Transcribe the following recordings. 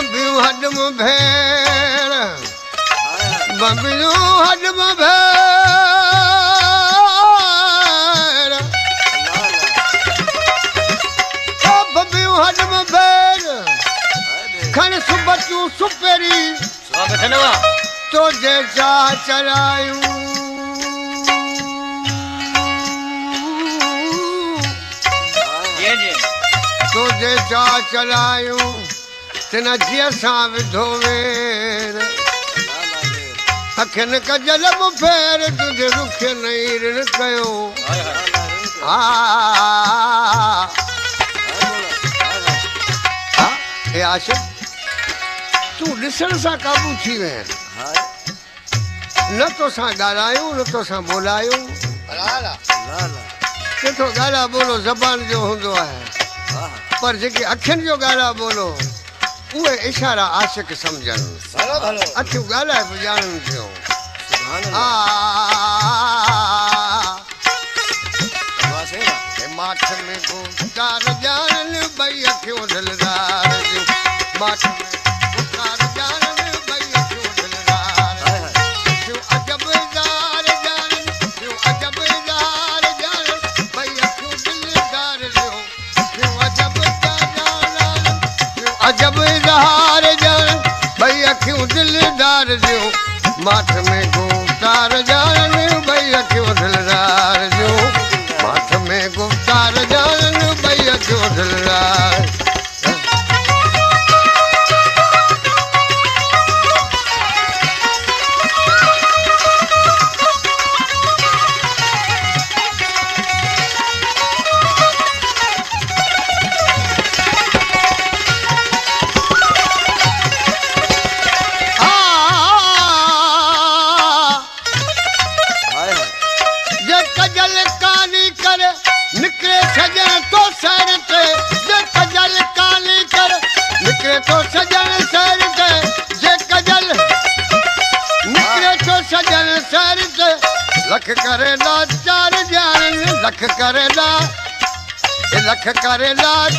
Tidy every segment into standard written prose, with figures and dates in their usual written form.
बंबियूं हॾम भेड़ बंबियूं हॾम भेड़ बंबियूं हॾम भेड़ खण सुबचूं सुपेरी तुझे चाह चरायूं तुझे चाह चरायूं तिन जीअ सां विधो वेर अखियुनि कजल बि फेर तुझे रुख नई ऋण कयो हे आशिक़ तूं ॾिसण सां क़ाबू थी वए न तोसां ॻाल्हायूं न तोसां ॿोलायूं किथो ॻाल्हा ॿोलो ज़बान जो हूंदो आहे पर जेके अखियुनि जो ॻाल्हा ॿोलो उहे इशारा आशिक़ सम्झनि अखियूं ॻाल्हाए बि ॼाणनि थियूं माठ में गुफ़्तार ॼाणनि ॿई अखियूं दिलदार जूं माठ में गुफ़्तार ॼाणनि ॿई अखियूं दिलदार थियूं अजब ज़ार ॼाणनि थियूं अजब ज़ार ॼाणनि ॿई अखियूं दिलदार जूं थियूं अजब ॼाणनि थियूं अजब ज़ार ॼाणनि ॿई अखियूं दिलदार जूं माठ में गुफ़्तार ॼाणनि ॿई अखियूं दिलदार जूं माठ में गुफ़्तार ॼाणनि ॿई अखियूं दिलदार निकरे सजन तो सैर ते जे कजल काली कर निकरे तो सजन सैर ते जे कजल निकरे तो सजन सैर ते लख करेला चार ॼाणनि लख करेला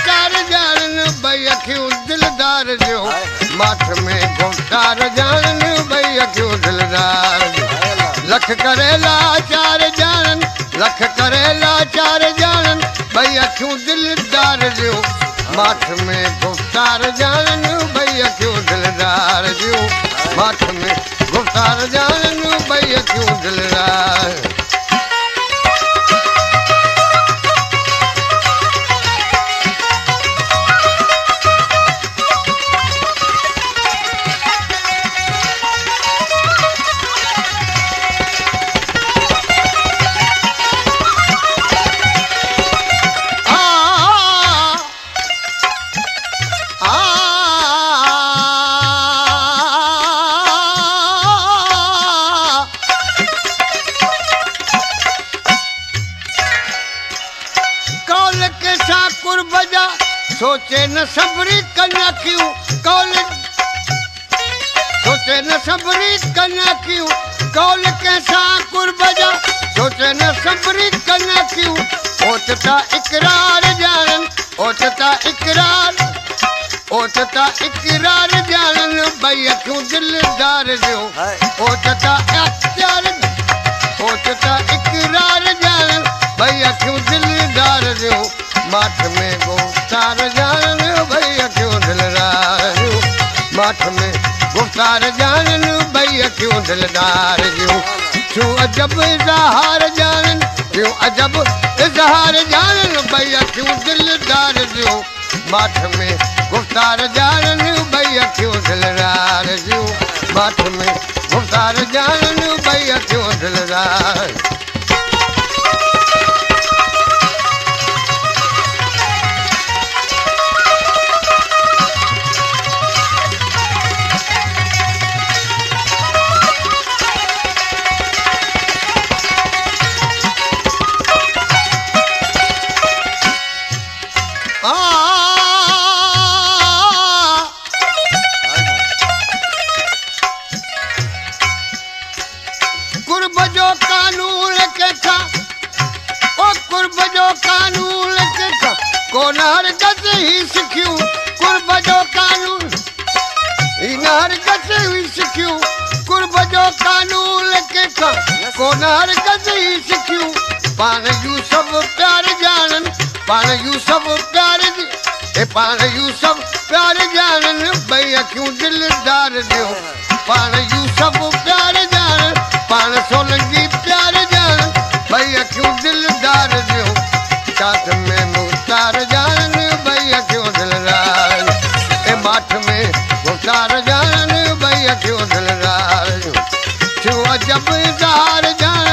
चार ॼाणनि ॿई अखियूं दिलदार जो माठ में गुफ़्तार ॼाणनि ॿई अखियूं दिलदार लख करेला चार ॼाणनि लख करेला चार ॼाणनि ॿई अखियूं दिलदार जूं माठ में गुफ़्तार ॼाणनि ॿई अखियूं दिलदार जूं माठ में गुफ़्तार ॼाणनि ॿई अखियूं दिलदार सोचे न सबरी कन्या क्यों कौल सोचे न सबरी कन्या क्यों कौल कैसा कुर्बजा सोचे न सबरी कन्या क्यों ओचता इकरार ॼाणनि ओचता इकरार ॼाणनि ॿई अखियूं दिलदार जो ओचता इकरार ॼाणनि ॿई अखियूं दिलदार जो माठ में गुफ़्तार ॼाणनि ॿई अखियूं दिलदार जूं माठ में गुफ़्तार ॼाणनि ॿई अखियूं दिलदार जूं थियूं अजब इज़हार ॼाणनि थियूं अजब इज़हार ॼाणनि ॿई अखियूं दिलदार जूं माठ में गुफ़्तार ॼाणनि ॿई अखियूं दिलदार जूं माठ में गुफ़्तार ॼाणनि ॿई अखियूं दिलदार कोन हर गज़ ही सिखियूं कुर्ब जो कानून इन हरकत हुई सिखियूं कुर्ब जो कानून कंहिंखां कोन हरकत ही सिखियूं पाण यूसुफ प्यार ॼाणनि पाण यूसुफ प्यार पाण यूसुफ प्यार ॼाणनि ॿई अखियूं दिलदार ॾियो पाण यूसुफ प्यार ॼाणनि पाण सोलंगी प्यार ॼाणनि ॿई अखियूं दिलदार ॾियो काठ में मुख़्तार ॼाणनि ॿई अखियूं दिलदार ए माठ में मुख़्तार ॼाणनि ॿई अखियूं दिलदार थियो अजब इज़हार ॼाणनि